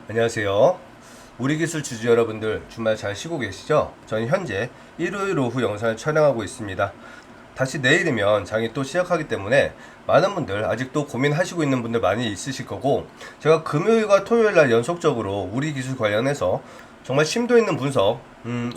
안녕하세요. 우리 기술 주주 여러분들 주말 잘 쉬고 계시죠? 저는 현재 일요일 오후 영상을 촬영하고 있습니다. 다시 내일이면 장이 또 시작하기 때문에 많은 분들 아직도 고민하시고 있는 분들 많이 있으실 거고, 제가 금요일과 토요일 날 연속적으로 우리 기술 관련해서 정말 심도 있는 분석,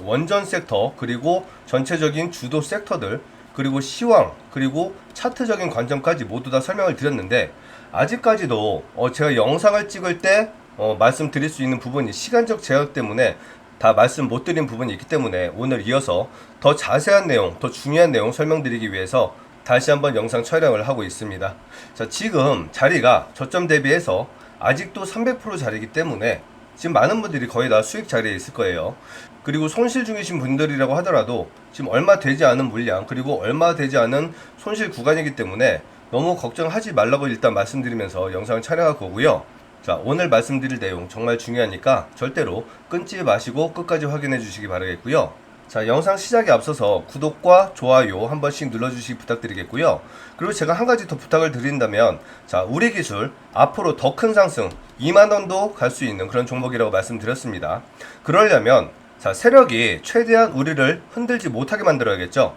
원전 섹터, 그리고 전체적인 주도 섹터들, 그리고 시황, 그리고 차트적인 관점까지 모두 다 설명을 드렸는데, 아직까지도 제가 영상을 찍을 때 말씀드릴 수 있는 부분이 시간적 제약 때문에 다 말씀 못 드린 부분이 있기 때문에, 오늘 이어서 더 자세한 내용, 더 중요한 내용 설명드리기 위해서 다시 한번 영상 촬영을 하고 있습니다. 자, 지금 자리가 저점 대비해서 아직도 300% 자리이기 때문에 지금 많은 분들이 거의 다 수익 자리에 있을 거예요. 그리고 손실 중이신 분들이라고 하더라도 지금 얼마 되지 않은 물량, 그리고 얼마 되지 않은 손실 구간이기 때문에 너무 걱정하지 말라고 일단 말씀드리면서 영상을 촬영할 거고요. 자, 오늘 말씀드릴 내용 정말 중요하니까 절대로 끊지 마시고 끝까지 확인해 주시기 바라겠고요. 자, 영상 시작에 앞서서 구독과 좋아요 한 번씩 눌러주시기 부탁드리겠고요. 그리고 제가 한 가지 더 부탁을 드린다면, 자, 우리 기술 앞으로 더 큰 상승 2만원도 갈 수 있는 그런 종목이라고 말씀드렸습니다. 그러려면 자, 세력이 최대한 우리를 흔들지 못하게 만들어야겠죠.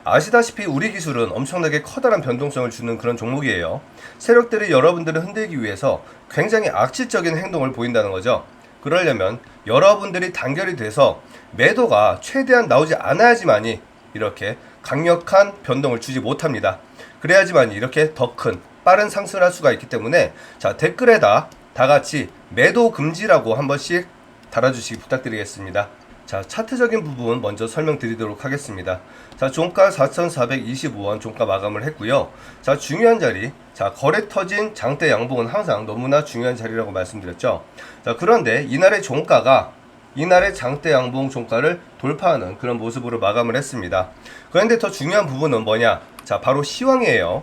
아시다시피 우리 기술은 엄청나게 커다란 변동성을 주는 그런 종목이에요. 세력들이 여러분들을 흔들기 위해서 굉장히 악질적인 행동을 보인다는 거죠. 그러려면 여러분들이 단결이 돼서 매도가 최대한 나오지 않아야지만이 이렇게 강력한 변동을 주지 못합니다. 그래야지만이 이렇게 더 큰 빠른 상승을 할 수가 있기 때문에, 자, 댓글에다 다 같이 매도 금지라고 한 번씩 달아주시기 부탁드리겠습니다. 자, 차트적인 부분 먼저 설명드리도록 하겠습니다. 자, 종가 4,425원 종가 마감을 했고요. 자, 중요한 자리, 자, 거래 터진 장대 양봉은 항상 너무나 중요한 자리라고 말씀드렸죠. 자, 그런데 이날의 종가가 이날의 장대 양봉 종가를 돌파하는 그런 모습으로 마감을 했습니다. 그런데 더 중요한 부분은 뭐냐? 자, 바로 시황이에요.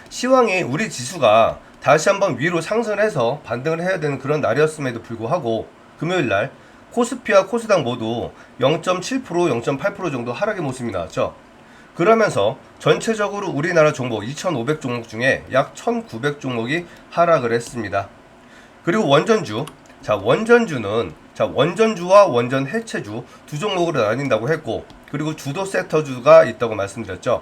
시황이 우리 지수가 다시 한번 위로 상승해서 반등을 해야 되는 그런 날이었음에도 불구하고 금요일날 코스피와 코스닥 모두 0.7%, 0.8% 정도 하락의 모습이 나왔죠. 그러면서 전체적으로 우리나라 종목 2,500 종목 중에 약 1,900 종목이 하락을 했습니다. 그리고 원전주, 자, 원전주와 원전 해체주 두 종목으로 나뉜다고 했고, 그리고 주도 섹터주가 있다고 말씀드렸죠.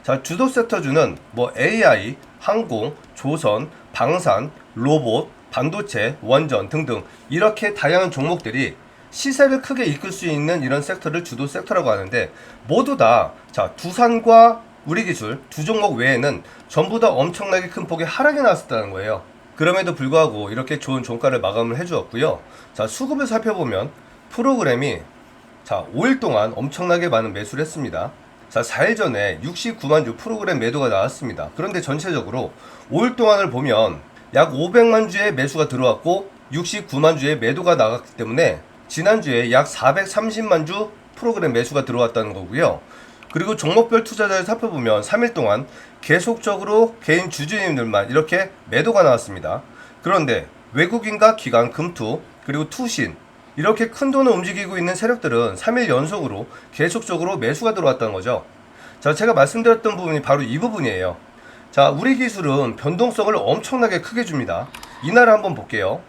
자, 주도 섹터주는 뭐 AI, 항공, 조선, 방산, 로봇, 반도체, 원전 등등 이렇게 다양한 종목들이 시세를 크게 이끌 수 있는 이런 섹터를 주도 섹터라고 하는데, 모두 다 자, 두산과 우리기술 두 종목 외에는 전부 다 엄청나게 큰 폭의 하락이 나왔었다는 거예요. 그럼에도 불구하고 이렇게 좋은 종가를 마감을 해주었고요. 자, 수급을 살펴보면 프로그램이 자, 5일 동안 엄청나게 많은 매수를 했습니다. 자, 4일 전에 69만 주 프로그램 매도가 나왔습니다. 그런데 전체적으로 5일 동안을 보면 약 500만 주의 매수가 들어왔고 69만 주의 매도가 나갔기 때문에 지난주에 약 430만 주 프로그램 매수가 들어왔다는 거고요. 그리고 종목별 투자자를 살펴보면 3일 동안 계속적으로 개인 주주님들만 이렇게 매도가 나왔습니다. 그런데 외국인과 기관, 금투, 그리고 투신 이렇게 큰 돈을 움직이고 있는 세력들은 3일 연속으로 계속적으로 매수가 들어왔다는 거죠. 자, 제가 말씀드렸던 부분이 바로 이 부분이에요. 자, 우리 기술은 변동성을 엄청나게 크게 줍니다. 이날을 한번 볼게요.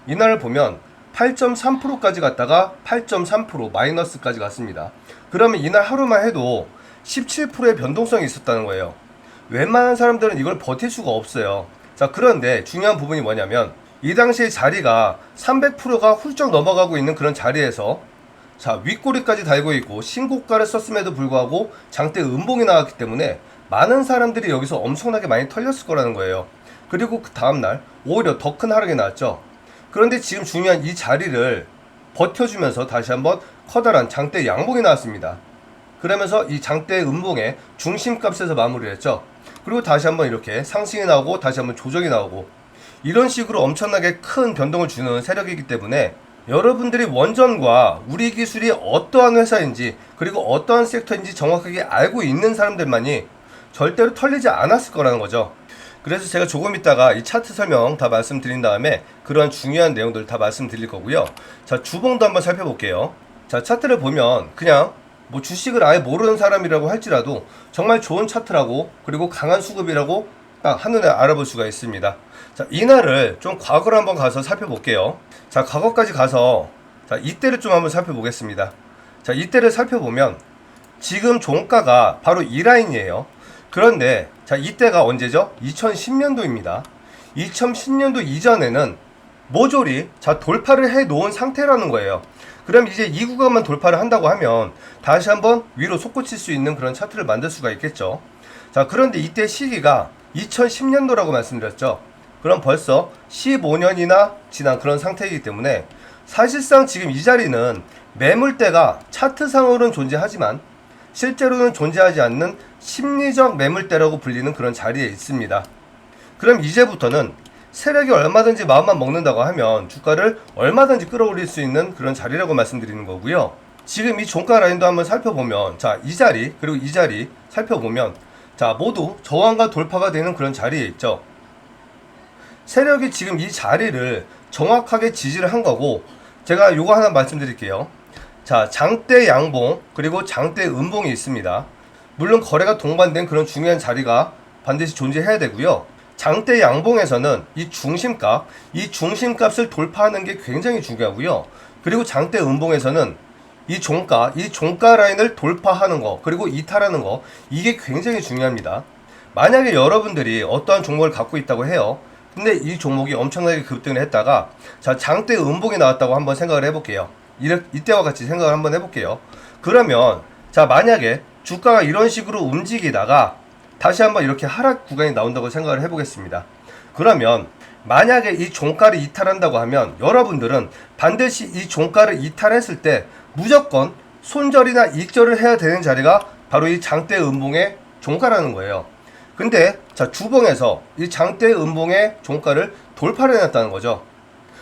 이날을 보면 8.3%까지 갔다가 8.3% 마이너스까지 갔습니다. 그러면 이날 하루만 해도 17%의 변동성이 있었다는 거예요. 웬만한 사람들은 이걸 버틸 수가 없어요. 자, 그런데 중요한 부분이 뭐냐면 이 당시의 자리가 300%가 훌쩍 넘어가고 있는 그런 자리에서 자, 윗꼬리까지 달고 있고 신고가를 썼음에도 불구하고 장대 음봉이 나왔기 때문에 많은 사람들이 여기서 엄청나게 많이 털렸을 거라는 거예요. 그리고 그 다음날 오히려 더 큰 하락이 나왔죠. 그런데 지금 중요한 이 자리를 버텨주면서 다시 한번 커다란 장대 양봉이 나왔습니다. 그러면서 이 장대 음봉의 중심값에서 마무리를 했죠. 그리고 다시 한번 이렇게 상승이 나오고 다시 한번 조정이 나오고 이런 식으로 엄청나게 큰 변동을 주는 세력이기 때문에 여러분들이 원전과 우리 기술이 어떠한 회사인지 그리고 어떠한 섹터인지 정확하게 알고 있는 사람들만이 절대로 털리지 않았을 거라는 거죠. 그래서 제가 조금 있다가 이 차트 설명 다 말씀드린 다음에 그러한 중요한 내용들 다 말씀드릴 거고요. 자, 주봉도 한번 살펴볼게요. 자, 차트를 보면 그냥 뭐 주식을 아예 모르는 사람이라고 할지라도 정말 좋은 차트라고, 그리고 강한 수급이라고 딱 한눈에 알아볼 수가 있습니다. 자, 이날을 좀 과거로 한번 가서 살펴볼게요. 자, 과거까지 가서 자, 이때를 좀 한번 살펴보겠습니다. 자, 이때를 살펴보면 지금 종가가 바로 이 라인이에요. 그런데 자, 이때가 언제죠? 2010년도입니다. 2010년도 이전에는 모조리 자, 돌파를 해 놓은 상태라는 거예요. 그럼 이제 이 구간만 돌파를 한다고 하면 다시 한번 위로 솟구칠 수 있는 그런 차트를 만들 수가 있겠죠. 자, 그런데 이때 시기가 2010년도라고 말씀드렸죠. 그럼 벌써 15년이나 지난 그런 상태이기 때문에 사실상 지금 이 자리는 매물대가 차트상으로는 존재하지만 실제로는 존재하지 않는 심리적 매물대라고 불리는 그런 자리에 있습니다. 그럼 이제부터는 세력이 얼마든지 마음만 먹는다고 하면 주가를 얼마든지 끌어올릴 수 있는 그런 자리라고 말씀드리는 거고요. 지금 이 종가 라인도 한번 살펴보면 자, 이 자리 그리고 이 자리 살펴보면 자, 모두 저항과 돌파가 되는 그런 자리에 있죠. 세력이 지금 이 자리를 정확하게 지지를 한 거고, 제가 요거 하나 말씀드릴게요. 자, 장대 양봉 그리고 장대 음봉이 있습니다. 물론 거래가 동반된 그런 중요한 자리가 반드시 존재해야 되고요. 장대 양봉에서는 이 중심값을 돌파하는 게 굉장히 중요하고요. 그리고 장대 음봉에서는 이 종가 라인을 돌파하는 거, 그리고 이탈하는 거, 이게 굉장히 중요합니다. 만약에 여러분들이 어떠한 종목을 갖고 있다고 해요. 근데 이 종목이 엄청나게 급등을 했다가 자, 장대 음봉이 나왔다고 한번 생각을 해볼게요. 이때와 같이 생각을 한번 해볼게요. 그러면 자, 만약에 주가가 이런 식으로 움직이다가 다시 한번 이렇게 하락 구간이 나온다고 생각을 해보겠습니다. 그러면 만약에 이 종가를 이탈한다고 하면 여러분들은 반드시 이 종가를 이탈했을 때 무조건 손절이나 익절을 해야 되는 자리가 바로 이 장대 음봉의 종가라는 거예요. 근데 자, 주봉에서 이 장대 음봉의 종가를 돌파를 해놨다는 거죠.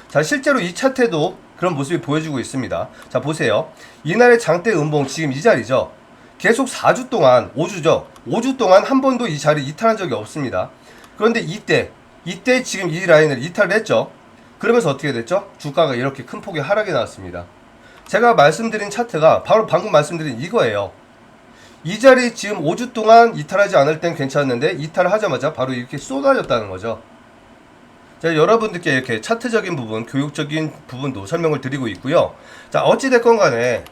자, 실제로 이 차트에도 그런 모습이 보여지고 있습니다. 자, 보세요. 이날의 장대 음봉 지금 이 자리죠. 계속 4주 동안 5주 동안 한 번도 이 자리 이탈한 적이 없습니다. 그런데 이때 지금 이 라인을 이탈을 했죠. 그러면서 어떻게 됐죠? 주가가 이렇게 큰 폭의 하락이 나왔습니다. 제가 말씀드린 차트가 바로 방금 말씀드린 이거예요. 이 자리 지금 5주 동안 이탈하지 않을 땐 괜찮았는데 이탈을 하자마자 바로 이렇게 쏟아졌다는 거죠. 자, 여러분들께 이렇게 차트적인 부분, 교육적인 부분도 설명을 드리고 있고요. 자, 어찌됐건 간에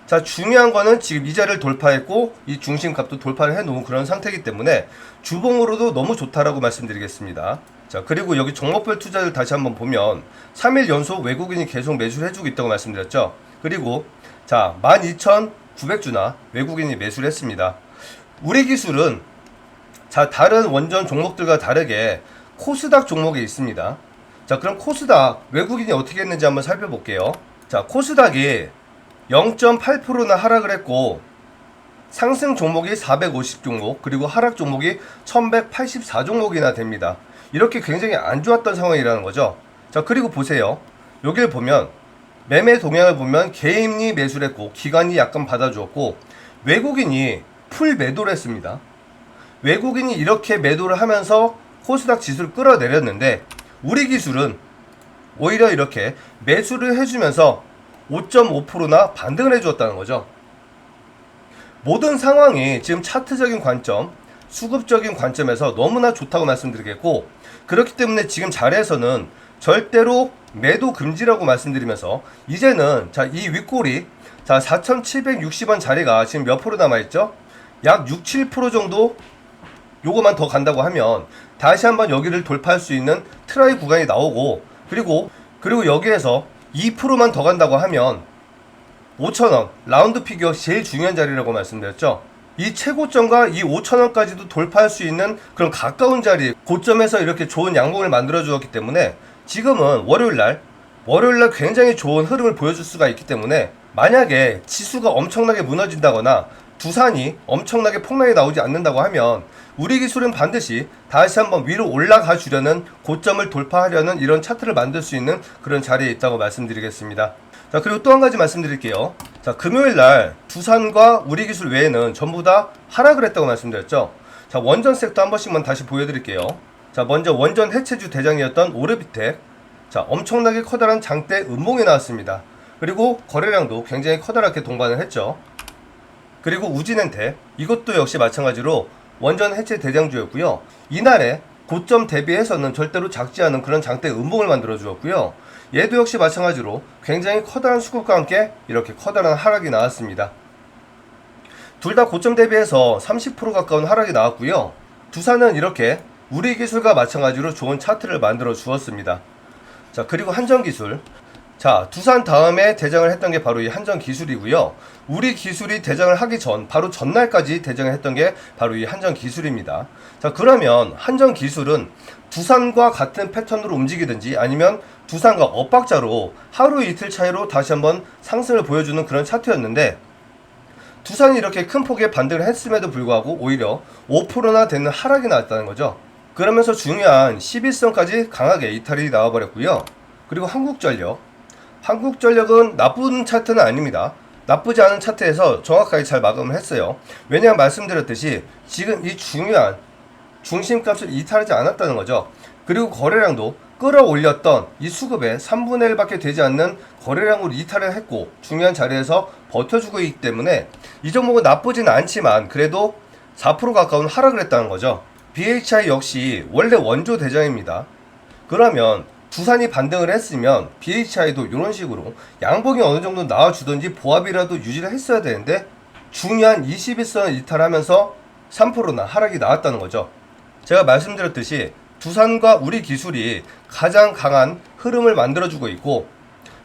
자, 중요한 거는 지금 이 자리를 돌파했고 이 중심값도 돌파를 해놓은 그런 상태이기 때문에 주봉으로도 너무 좋다라고 말씀드리겠습니다. 자, 그리고 여기 종목별 투자를 다시 한번 보면 3일 연속 외국인이 계속 매수를 해주고 있다고 말씀드렸죠. 그리고 자, 12,900주나 외국인이 매수를 했습니다. 우리 기술은 자, 다른 원전 종목들과 다르게 코스닥 종목에 있습니다. 자, 그럼 코스닥 외국인이 어떻게 했는지 한번 살펴볼게요. 자, 코스닥이 0.8%나 하락을 했고 상승 종목이 450 종목 그리고 하락 종목이 1184 종목이나 됩니다. 이렇게 굉장히 안 좋았던 상황이라는 거죠. 자, 그리고 보세요. 여기를 보면 매매 동향을 보면 개인이 매수를 했고 기관이 약간 받아주었고 외국인이 풀 매도를 했습니다. 외국인이 이렇게 매도를 하면서 코스닥 지수를 끌어내렸는데 우리 기술은 오히려 이렇게 매수를 해주면서 5.5%나 반등을 해주었다는 거죠. 모든 상황이 지금 차트적인 관점, 수급적인 관점에서 너무나 좋다고 말씀드리겠고, 그렇기 때문에 지금 자리에서는 절대로 매도 금지라고 말씀드리면서 이제는 자, 이 윗꼬리 자, 4,760원 자리가 지금 몇 프로 남아있죠? 약 6, 7% 정도 요거만 더 간다고 하면 다시 한번 여기를 돌파할 수 있는 트라이 구간이 나오고 그리고 여기에서 2%만 더 간다고 하면 5,000원 라운드 피겨 제일 중요한 자리라고 말씀드렸죠. 이 최고점과 이 5,000원까지도 돌파할 수 있는 그런 가까운 자리 고점에서 이렇게 좋은 양봉을 만들어 주었기 때문에 지금은 월요일날 굉장히 좋은 흐름을 보여줄 수가 있기 때문에 만약에 지수가 엄청나게 무너진다거나 두산이 엄청나게 폭락이 나오지 않는다고 하면 우리 기술은 반드시 다시 한번 위로 올라가 주려는 고점을 돌파하려는 이런 차트를 만들 수 있는 그런 자리에 있다고 말씀드리겠습니다. 자, 그리고 또 한 가지 말씀드릴게요. 자, 금요일날 두산과 우리 기술 외에는 전부 다 하락을 했다고 말씀드렸죠. 자, 원전 섹터 한 번씩만 다시 보여드릴게요. 자, 먼저 원전 해체주 대장이었던 오르비텍. 자, 엄청나게 커다란 장대 음봉이 나왔습니다. 그리고 거래량도 굉장히 커다랗게 동반을 했죠. 그리고 우진엔텍 이것도 역시 마찬가지로 원전 해체 대장주였고요. 이날에 고점 대비해서는 절대로 작지 않은 그런 장대 음봉을 만들어 주었고요. 얘도 역시 마찬가지로 굉장히 커다란 수급과 함께 이렇게 커다란 하락이 나왔습니다. 둘 다 고점 대비해서 30% 가까운 하락이 나왔고요. 두산은 이렇게 우리기술과 마찬가지로 좋은 차트를 만들어 주었습니다. 자, 그리고 한전기술. 자, 두산 다음에 대장을 했던 게 바로 이 한전기술이고요. 우리기술이 대장을 하기 전, 바로 전날까지 대장을 했던 게 바로 이 한전기술입니다. 자, 그러면 한전기술은 두산과 같은 패턴으로 움직이든지 아니면 두산과 엇박자로 하루 이틀 차이로 다시 한번 상승을 보여주는 그런 차트였는데, 두산이 이렇게 큰 폭의 반등을 했음에도 불구하고 오히려 5%나 되는 하락이 나왔다는 거죠. 그러면서 중요한 11선까지 강하게 이탈이 나와버렸고요. 그리고 한국전력은 나쁜 차트는 아닙니다. 나쁘지 않은 차트에서 정확하게 잘 마감을 했어요. 왜냐하면 말씀드렸듯이 지금 이 중요한 중심값을 이탈하지 않았다는 거죠. 그리고 거래량도 끌어올렸던 이 수급의 3분의 1밖에 되지 않는 거래량으로 이탈을 했고 중요한 자리에서 버텨주고 있기 때문에 이 종목은 나쁘진 않지만 그래도 4% 가까운 하락을 했다는 거죠. BHI 역시 원래 원조 대장입니다. 그러면 두산이 반등을 했으면 BHI도 이런 식으로 양봉이 어느 정도 나와주든지 보합이라도 유지를 했어야 되는데 중요한 21선을 이탈하면서 3%나 하락이 나왔다는 거죠. 제가 말씀드렸듯이 두산과 우리기술이 가장 강한 흐름을 만들어주고 있고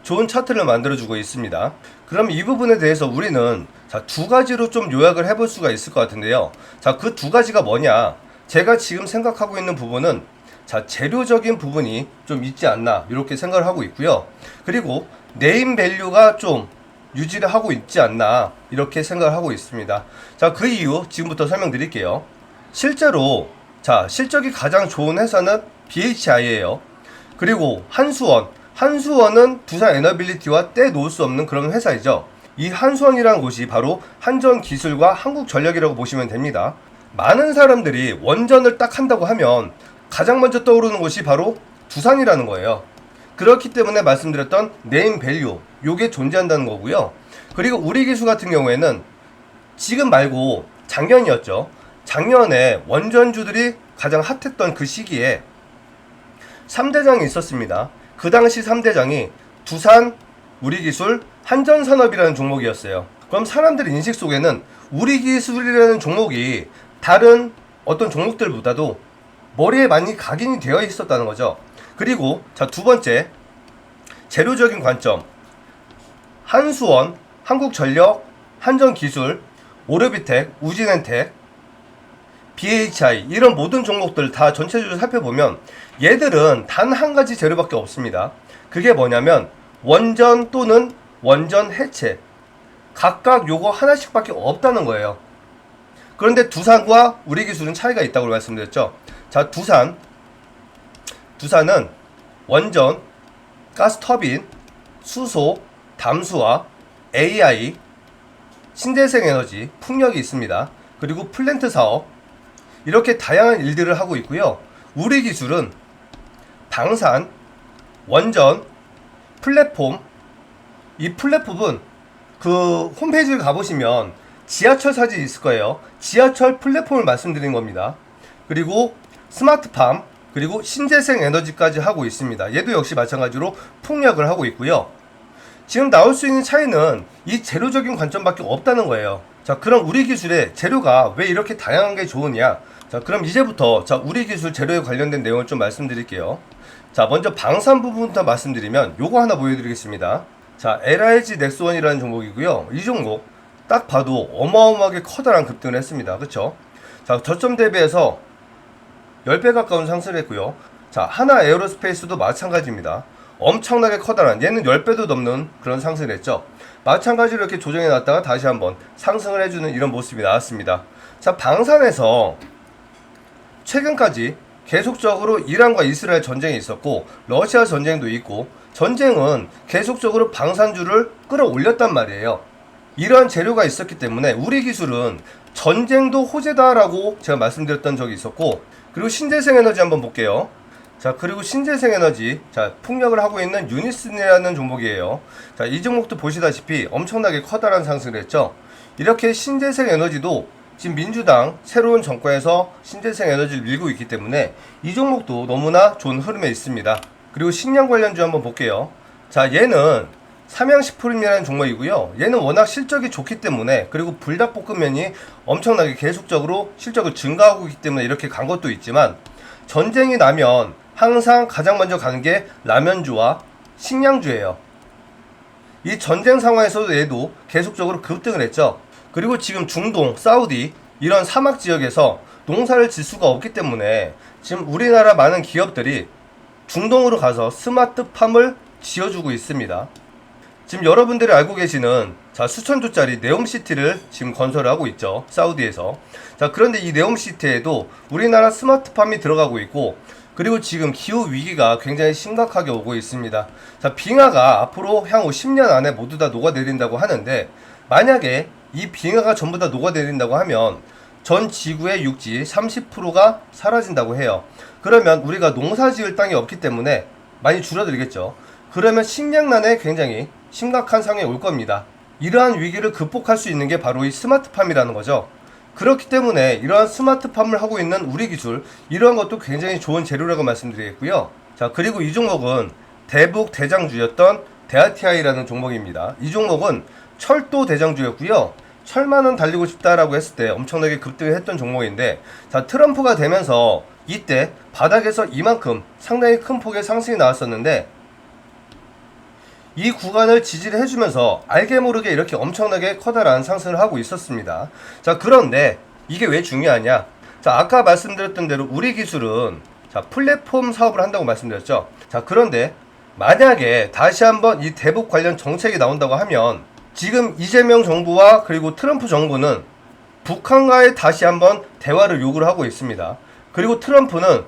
좋은 차트를 만들어주고 있습니다. 그럼 이 부분에 대해서 우리는 두 가지로 좀 요약을 해볼 수가 있을 것 같은데요. 자, 그 두 가지가 뭐냐? 제가 지금 생각하고 있는 부분은 재료적인 부분이 좀 있지 않나 이렇게 생각을 하고 있고요. 그리고 네임 밸류가 좀 유지를 하고 있지 않나 이렇게 생각을 하고 있습니다. 자, 그 이유 지금부터 설명드릴게요. 실제로 실적이 가장 좋은 회사는 BHI예요. 그리고 한수원은 두산 에너빌리티와 떼놓을 수 없는 그런 회사이죠. 이 한수원이라는 곳이 바로 한전기술과 한국전력이라고 보시면 됩니다. 많은 사람들이 원전을 딱 한다고 하면 가장 먼저 떠오르는 곳이 바로 두산이라는 거예요. 그렇기 때문에 말씀드렸던 네임 밸류 요게 존재한다는 거고요. 그리고 우리기술 같은 경우에는 지금 말고 작년이었죠. 작년에 원전주들이 가장 핫했던 그 시기에 3대장이 있었습니다. 그 당시 3대장이 두산, 우리기술, 한전산업이라는 종목이었어요. 그럼 사람들의 인식 속에는 우리기술이라는 종목이 다른 어떤 종목들보다도 머리에 많이 각인이 되어 있었다는 거죠. 그리고 두 번째 재료적인 관점, 한수원, 한국전력, 한전기술, 오르비텍, 우진엔텍, BHI 이런 모든 종목들 다 전체적으로 살펴보면 얘들은 단 한 가지 재료밖에 없습니다. 그게 뭐냐면 원전 또는 원전 해체, 각각 요거 하나씩밖에 없다는 거예요. 그런데 두산과 우리기술은 차이가 있다고 말씀드렸죠. 자, 두산은 원전, 가스터빈, 수소, 담수화, AI, 신재생에너지, 풍력이 있습니다. 그리고 플랜트 사업 이렇게 다양한 일들을 하고 있고요. 우리기술은 방산, 원전, 플랫폼. 이 플랫폼은 그 홈페이지를 가보시면 지하철 사진이 있을 거예요. 지하철 플랫폼을 말씀드린 겁니다. 그리고 스마트팜, 그리고 신재생 에너지까지 하고 있습니다. 얘도 역시 마찬가지로 풍력을 하고 있고요. 지금 나올 수 있는 차이는 이 재료적인 관점밖에 없다는 거예요. 자, 그럼 우리기술의 재료가 왜 이렇게 다양한 게 좋으냐? 자, 그럼 이제부터 우리기술 재료에 관련된 내용을 좀 말씀드릴게요. 자, 먼저 방산 부분부터 말씀드리면 요거 하나 보여드리겠습니다. 자, LIG 넥스원이라는 종목이고요. 이 종목 딱 봐도 어마어마하게 커다란 급등을 했습니다. 그쵸? 자, 저점 대비해서 10배 가까운 상승을 했고요. 자, 하나 에어로스페이스도 마찬가지입니다. 엄청나게 커다란, 얘는 10배도 넘는 그런 상승을 했죠. 마찬가지로 이렇게 조정해 놨다가 다시 한번 상승을 해주는 이런 모습이 나왔습니다. 자, 방산에서 최근까지 계속적으로 이란과 이스라엘 전쟁이 있었고 러시아 전쟁도 있고 전쟁은 계속적으로 방산주를 끌어올렸단 말이에요. 이러한 재료가 있었기 때문에 우리 기술은 전쟁도 호재다라고 제가 말씀드렸던 적이 있었고, 그리고 신재생에너지 한번 볼게요. 자, 그리고 신재생에너지, 자, 풍력을 하고 있는 유니슨이라는 종목이에요. 자, 이 종목도 보시다시피 엄청나게 커다란 상승을 했죠. 이렇게 신재생에너지도 지금 민주당 새로운 정권에서 신재생 에너지를 밀고 있기 때문에 이 종목도 너무나 좋은 흐름에 있습니다. 그리고 식량 관련주 한번 볼게요. 자, 얘는 삼양식품이라는 종목이고요. 얘는 워낙 실적이 좋기 때문에, 그리고 불닭볶음면이 엄청나게 계속적으로 실적을 증가하고 있기 때문에 이렇게 간 것도 있지만, 전쟁이 나면 항상 가장 먼저 가는 게 라면주와 식량주예요. 이 전쟁 상황에서도 얘도 계속적으로 급등을 했죠. 그리고 지금 중동, 사우디 이런 사막 지역에서 농사를 질 수가 없기 때문에 지금 우리나라 많은 기업들이 중동으로 가서 스마트팜을 지어주고 있습니다. 지금 여러분들이 알고 계시는 수천조짜리 네옴시티를 지금 건설을 하고 있죠. 사우디에서. 자, 그런데 이 네옴시티에도 우리나라 스마트팜이 들어가고 있고, 그리고 지금 기후 위기가 굉장히 심각하게 오고 있습니다. 자, 빙하가 앞으로 향후 10년 안에 모두 다 녹아내린다고 하는데, 만약에 이 빙하가 전부 다 녹아내린다고 하면 전 지구의 육지 30%가 사라진다고 해요. 그러면 우리가 농사 지을 땅이 없기 때문에 많이 줄어들겠죠. 그러면 식량난에 굉장히 심각한 상황이 올 겁니다. 이러한 위기를 극복할 수 있는 게 바로 이 스마트팜이라는 거죠. 그렇기 때문에 이러한 스마트팜을 하고 있는 우리 기술, 이러한 것도 굉장히 좋은 재료라고 말씀드리겠고요. 자, 그리고 이 종목은 대북 대장주였던 대아티아이라는 종목입니다. 이 종목은 철도 대장주였고요. 철만은 달리고 싶다라고 했을 때 엄청나게 급등을 했던 종목인데, 자, 트럼프가 되면서 이때 바닥에서 이만큼 상당히 큰 폭의 상승이 나왔었는데, 이 구간을 지지를 해주면서 알게 모르게 이렇게 엄청나게 커다란 상승을 하고 있었습니다. 자, 그런데 이게 왜 중요하냐? 자, 아까 말씀드렸던 대로 우리 기술은 플랫폼 사업을 한다고 말씀드렸죠. 자, 그런데 만약에 다시 한번 이 대북 관련 정책이 나온다고 하면, 지금 이재명 정부와 그리고 트럼프 정부는 북한과의 다시 한번 대화를 요구를 하고 있습니다. 그리고 트럼프는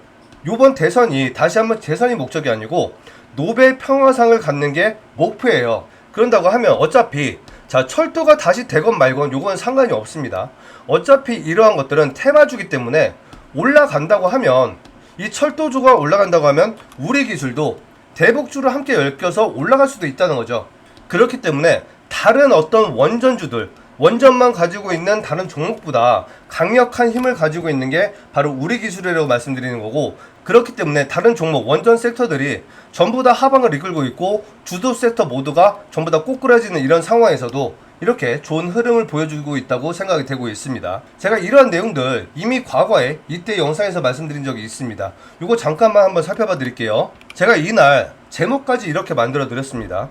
이번 대선이 다시 한번 재선이 목적이 아니고 노벨 평화상을 갖는 게 목표예요. 그런다고 하면 어차피 철도가 다시 되건 말건 요건 상관이 없습니다. 어차피 이러한 것들은 테마주기 때문에 올라간다고 하면, 이 철도주가 올라간다고 하면 우리 기술도 대북주를 함께 엮여서 올라갈 수도 있다는 거죠. 그렇기 때문에 다른 어떤 원전주들, 원전만 가지고 있는 다른 종목보다 강력한 힘을 가지고 있는 게 바로 우리 기술이라고 말씀드리는 거고, 그렇기 때문에 다른 종목, 원전 섹터들이 전부 다 하방을 이끌고 있고 주도 섹터 모두가 전부 다 꼬꾸라지는 이런 상황에서도 이렇게 좋은 흐름을 보여주고 있다고 생각이 되고 있습니다. 제가 이러한 내용들 이미 과거에 이때 영상에서 말씀드린 적이 있습니다. 이거 잠깐만 한번 살펴봐 드릴게요. 제가 이날 제목까지 이렇게 만들어 드렸습니다.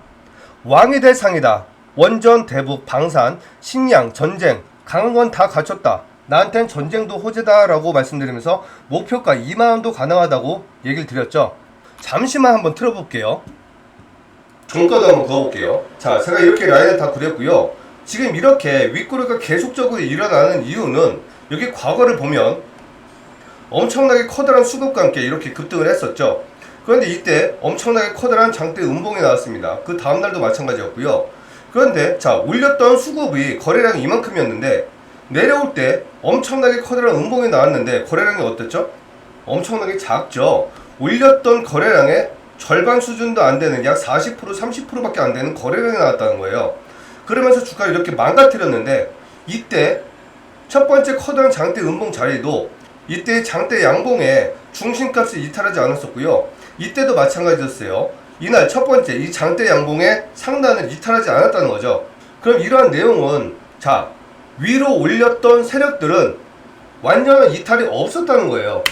왕이 될 상이다. 원전, 대북, 방산, 식량, 전쟁, 강한 건 다 갖췄다. 나한텐 전쟁도 호재다 라고 말씀드리면서 목표가 2만원도 가능하다고 얘기를 드렸죠. 잠시만 한번 틀어볼게요. 종가도 한번 그어볼게요. 자, 제가 이렇게 라인을 다 그렸고요. 지금 이렇게 윗꼬리가 계속적으로 일어나는 이유는, 여기 과거를 보면 엄청나게 커다란 수급과 함께 이렇게 급등을 했었죠. 그런데 이때 엄청나게 커다란 장대 음봉이 나왔습니다. 그 다음날도 마찬가지였고요. 그런데 올렸던 수급이 거래량이 이만큼이었는데, 내려올 때 엄청나게 커다란 음봉이 나왔는데 거래량이 어땠죠? 엄청나게 작죠. 올렸던 거래량의 절반 수준도 안 되는, 약 40%, 30%밖에 안 되는 거래량이 나왔다는 거예요. 그러면서 주가를 이렇게 망가뜨렸는데, 이때 첫 번째 커다란 장대 음봉 자리도 이때 장대 양봉의 중심값을 이탈하지 않았었고요. 이때도 마찬가지였어요. 이날 첫 번째 이 장대 양봉의 상단을 이탈하지 않았다는 거죠. 그럼 이러한 내용은 위로 올렸던 세력들은 완전한 이탈이 없었다는 거예요.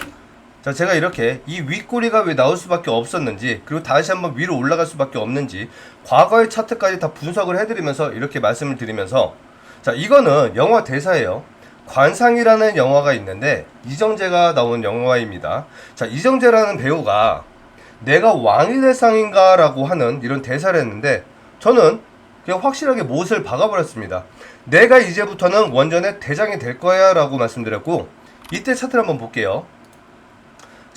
자, 제가 이렇게 이 윗꼬리가 왜 나올 수밖에 없었는지, 그리고 다시 한번 위로 올라갈 수밖에 없는지 과거의 차트까지 다 분석을 해드리면서 이렇게 말씀을 드리면서, 이거는 영화 대사예요. 관상이라는 영화가 있는데 이정재가 나온 영화입니다. 이정재라는 배우가 내가 왕이 될 상인가 라고 하는 이런 대사를 했는데, 저는 그냥 확실하게 못을 박아버렸습니다. 내가 이제부터는 원전의 대장이 될 거야 라고 말씀드렸고, 이때 차트를 한번 볼게요.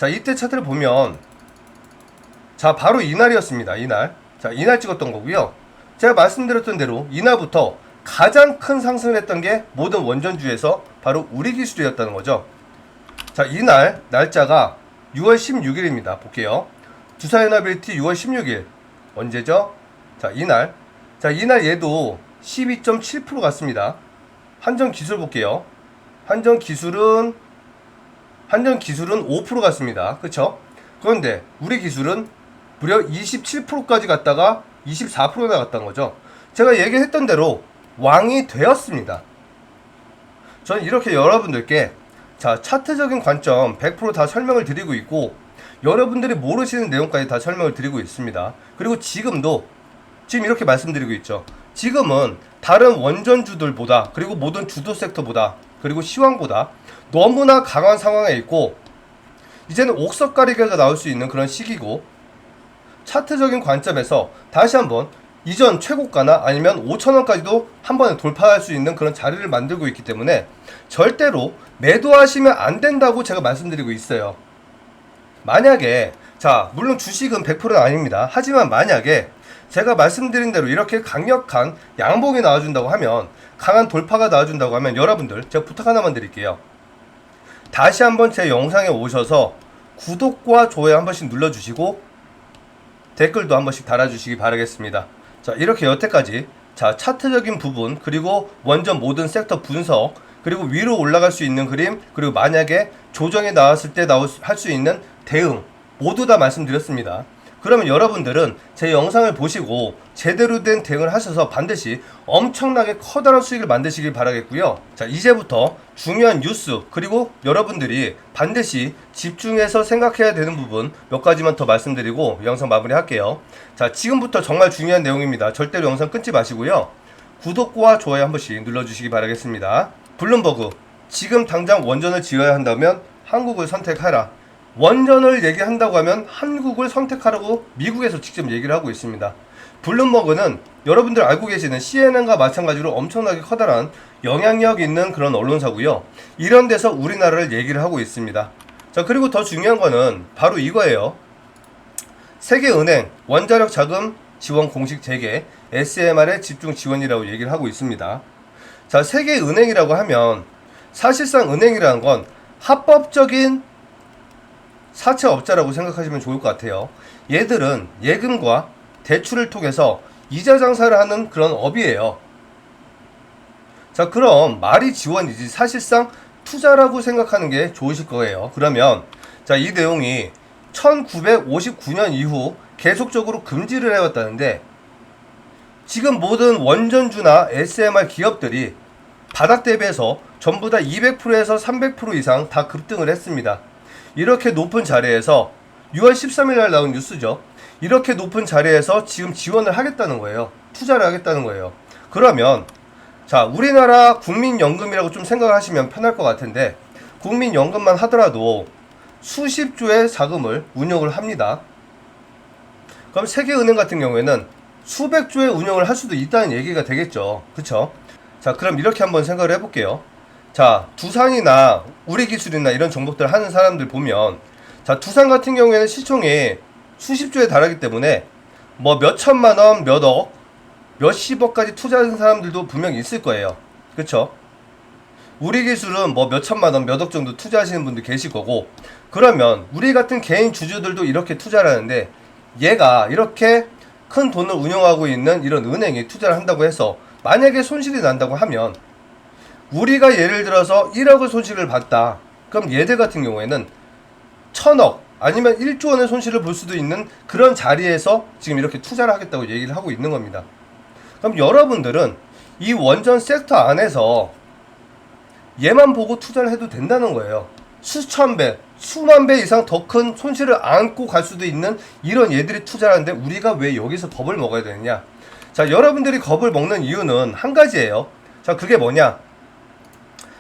이때 차트를 보면 바로 이날이었습니다. 이날 찍었던 거고요. 제가 말씀드렸던 대로 이날부터 가장 큰 상승을 했던 게 모든 원전주에서 바로 우리 기술이었다는 거죠. 이날 날짜가 6월 16일입니다. 볼게요. 두산에너빌리티 6월 16일 언제죠? 이날 얘도 12.7% 갔습니다. 한전 기술 볼게요. 한전 기술은 5% 갔습니다. 그쵸? 그런데 우리 기술은 무려 27%까지 갔다가 24%나 갔던 거죠. 제가 얘기했던 대로 왕이 되었습니다. 저는 이렇게 여러분들께 자, 차트적인 관점 100% 다 설명을 드리고 있고, 여러분들이 모르시는 내용까지 다 설명을 드리고 있습니다. 그리고 지금도 지금 이렇게 말씀드리고 있죠. 지금은 다른 원전주들보다, 그리고 모든 주도 섹터보다, 그리고 시황보다 너무나 강한 상황에 있고, 이제는 옥석가리개가 나올 수 있는 그런 시기고, 차트적인 관점에서 다시 한번 이전 최고가나 아니면 5,000원까지도 한 번에 돌파할 수 있는 그런 자리를 만들고 있기 때문에 절대로 매도하시면 안 된다고 제가 말씀드리고 있어요. 만약에, 자, 물론 주식은 100%는 아닙니다. 하지만 만약에 제가 말씀드린 대로 이렇게 강력한 양봉이 나와준다고 하면, 강한 돌파가 나와준다고 하면, 여러분들 제가 부탁 하나만 드릴게요. 다시 한번 제 영상에 오셔서 구독과 좋아요 한 번씩 눌러주시고 댓글도 한 번씩 달아주시기 바라겠습니다. 자, 이렇게 여태까지 자, 차트적인 부분, 그리고 원전 모든 섹터 분석, 그리고 위로 올라갈 수 있는 그림, 그리고 만약에 조정이 나왔을 때 할 수 있는 대응 모두 다 말씀드렸습니다. 그러면 여러분들은 제 영상을 보시고 제대로 된 대응을 하셔서 반드시 엄청나게 커다란 수익을 만드시길 바라겠고요. 자, 이제부터 중요한 뉴스, 그리고 여러분들이 반드시 집중해서 생각해야 되는 부분 몇 가지만 더 말씀드리고 영상 마무리할게요. 자, 지금부터 정말 중요한 내용입니다. 절대로 영상 끊지 마시고요. 구독과 좋아요 한 번씩 눌러주시기 바라겠습니다. 블룸버그, 지금 당장 원전을 지어야 한다면 한국을 선택하라. 원전을 얘기한다고 하면 한국을 선택하라고 미국에서 직접 얘기를 하고 있습니다. 블룸버그는 여러분들 알고 계시는 CNN과 마찬가지로 엄청나게 커다란 영향력 있는 그런 언론사고요. 이런 데서 우리나라를 얘기를 하고 있습니다. 자, 그리고 더 중요한 거는 바로 이거예요. 세계은행 원자력 자금 지원 공식 재개, SMR의 집중 지원이라고 얘기를 하고 있습니다. 자, 세계은행이라고 하면 사실상 은행이라는 건 합법적인 사채업자라고 생각하시면 좋을 것 같아요. 얘들은 예금과 대출을 통해서 이자 장사를 하는 그런 업이에요. 자, 그럼 말이 지원이지 사실상 투자라고 생각하는 게 좋으실 거예요. 그러면 자, 이 내용이 1959년 이후 계속적으로 금지를 해왔다는데, 지금 모든 원전주나 SMR 기업들이 바닥 대비해서 전부 다 200%에서 300% 이상 다 급등을 했습니다. 이렇게 높은 자리에서 6월 13일 날 나온 뉴스죠. 이렇게 높은 자리에서 지금 지원을 하겠다는 거예요. 투자를 하겠다는 거예요. 그러면 자, 우리나라 국민연금이라고 좀 생각하시면 편할 것 같은데, 국민연금만 하더라도 수십조의 자금을 운용을 합니다. 그럼 세계은행 같은 경우에는 수백조의 운용을 할 수도 있다는 얘기가 되겠죠. 그쵸? 자, 그럼 이렇게 한번 생각을 해볼게요. 자, 두산이나 우리기술이나 이런 종목들 하는 사람들 보면, 자, 두산 같은 경우에는 시총이 수십조에 달하기 때문에 뭐 몇천만원, 몇억, 몇십억까지 투자하는 사람들도 분명히 있을 거예요. 그쵸? 우리기술은 뭐 몇천만원, 몇억 정도 투자하시는 분들 계실 거고, 그러면 우리 같은 개인 주주들도 이렇게 투자를 하는데, 얘가 이렇게 큰 돈을 운영하고 있는 이런 은행이 투자를 한다고 해서 만약에 손실이 난다고 하면, 우리가 예를 들어서 1억을 손실을 봤다. 그럼 얘들 같은 경우에는 1000억 아니면 1조 원의 손실을 볼 수도 있는 그런 자리에서 지금 이렇게 투자를 하겠다고 얘기를 하고 있는 겁니다. 그럼 여러분들은 이 원전 섹터 안에서 얘만 보고 투자를 해도 된다는 거예요. 수천 배, 수만 배 이상 더 큰 손실을 안고 갈 수도 있는 이런 얘들이 투자를 하는데, 우리가 왜 여기서 겁을 먹어야 되느냐? 자, 여러분들이 겁을 먹는 이유는 한 가지예요. 자, 그게 뭐냐?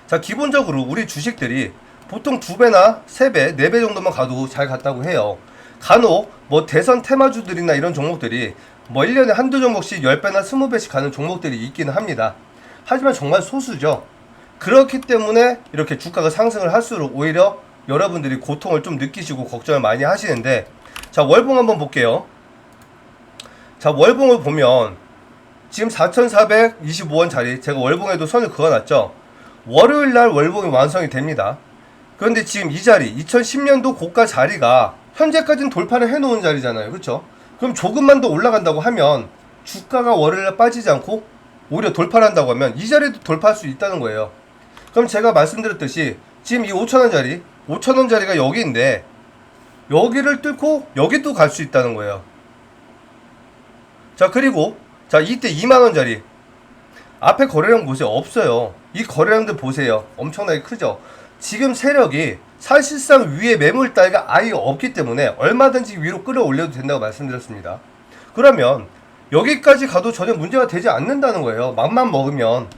자, 기본적으로 우리 주식들이 보통 2배나 3배, 4배 정도만 가도 잘 갔다고 해요. 간혹 뭐 대선 테마주들이나 이런 종목들이 뭐 1년에 한두 종목씩 10배나 20배씩 가는 종목들이 있기는 합니다. 하지만 정말 소수죠. 그렇기 때문에 이렇게 주가가 상승을 할수록 오히려 여러분들이 고통을 좀 느끼시고 걱정을 많이 하시는데, 자, 월봉 한번 볼게요. 자, 월봉을 보면 지금 4,425원 자리, 제가 월봉에도 선을 그어놨죠. 월요일날 월봉이 완성이 됩니다. 그런데 지금 이 자리 2010년도 고가 자리가 현재까지는 돌파를 해놓은 자리잖아요. 그렇죠? 그럼 조금만 더 올라간다고 하면 주가가 월요일날 빠지지 않고 오히려 돌파를 한다고 하면 이 자리도 돌파할 수 있다는 거예요. 그럼 제가 말씀드렸듯이 지금 이 5천원짜리가 여기인데 여기를 뚫고 여기도 갈 수 있다는 거예요. 자, 그리고 자, 이때 2만원짜리 앞에 거래량 보세요. 없어요. 이 거래량들 보세요. 엄청나게 크죠. 지금 세력이 사실상 위에 매물 따위가 아예 없기 때문에 얼마든지 위로 끌어올려도 된다고 말씀드렸습니다. 그러면 여기까지 가도 전혀 문제가 되지 않는다는 거예요. 맘만 먹으면.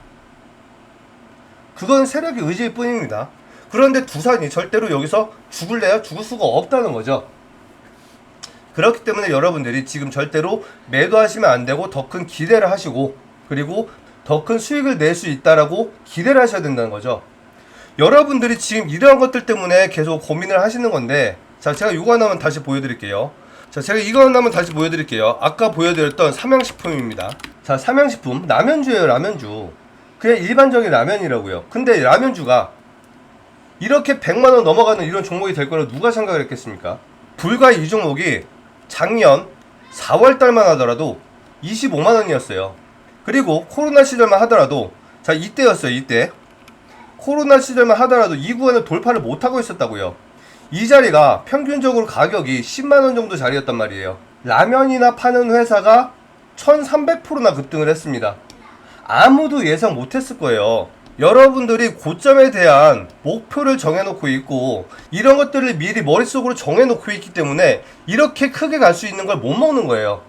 그건 세력의 의지일 뿐입니다. 그런데 두산이 절대로 여기서 죽을래야 죽을 수가 없다는 거죠. 그렇기 때문에 여러분들이 지금 절대로 매도하시면 안 되고 더 큰 기대를 하시고, 그리고 더 큰 수익을 낼 수 있다라고 기대를 하셔야 된다는 거죠. 여러분들이 지금 이러한 것들 때문에 계속 고민을 하시는 건데, 자, 제가 이거 하나만 다시 보여드릴게요. 자, 제가 이거 하나만 다시 보여드릴게요. 아까 보여드렸던 삼양식품입니다. 자, 삼양식품 라면주예요. 라면주. 그냥 일반적인 라면이라고요. 근데 라면주가 이렇게 100만원 넘어가는 이런 종목이 될 거라 누가 생각을 했겠습니까? 불과 이 종목이 작년 4월달만 하더라도 25만원이었어요. 그리고 코로나 시절만 하더라도, 자, 이때였어요. 이때 코로나 시절만 하더라도 이 구간을 돌파를 못하고 있었다고요. 이 자리가 평균적으로 가격이 10만원 정도 자리였단 말이에요. 라면이나 파는 회사가 1300%나 급등을 했습니다. 아무도 예상 못했을 거예요. 여러분들이 고점에 대한 목표를 정해놓고 있고 이런 것들을 미리 머릿속으로 정해놓고 있기 때문에 이렇게 크게 갈 수 있는 걸 못 먹는 거예요.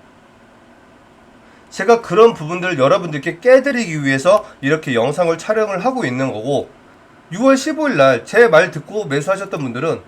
제가 그런 부분들을 여러분들께 깨드리기 위해서 이렇게 영상을 촬영을 하고 있는 거고, 6월 15일날 제 말 듣고 매수하셨던 분들은,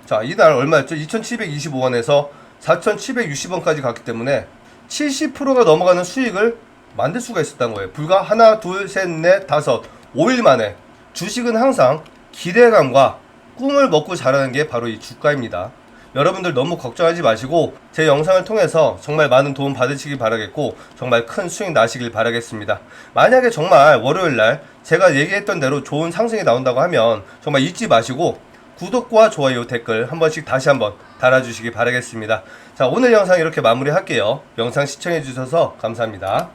자, 이날 얼마였죠? 2725원에서 4760원까지 갔기 때문에 70%가 넘어가는 수익을 만들 수가 있었던 거예요. 불과 하나, 둘, 셋, 넷, 다섯, 5일 만에. 주식은 항상 기대감과 꿈을 먹고 자라는 게 바로 이 주가입니다. 여러분들 너무 걱정하지 마시고 제 영상을 통해서 정말 많은 도움 받으시길 바라겠고, 정말 큰 수익 나시길 바라겠습니다. 만약에 정말 월요일날 제가 얘기했던 대로 좋은 상승이 나온다고 하면 정말 잊지 마시고 구독과 좋아요, 댓글 한 번씩 다시 한번 달아주시기 바라겠습니다. 자, 오늘 영상 이렇게 마무리할게요. 영상 시청해주셔서 감사합니다.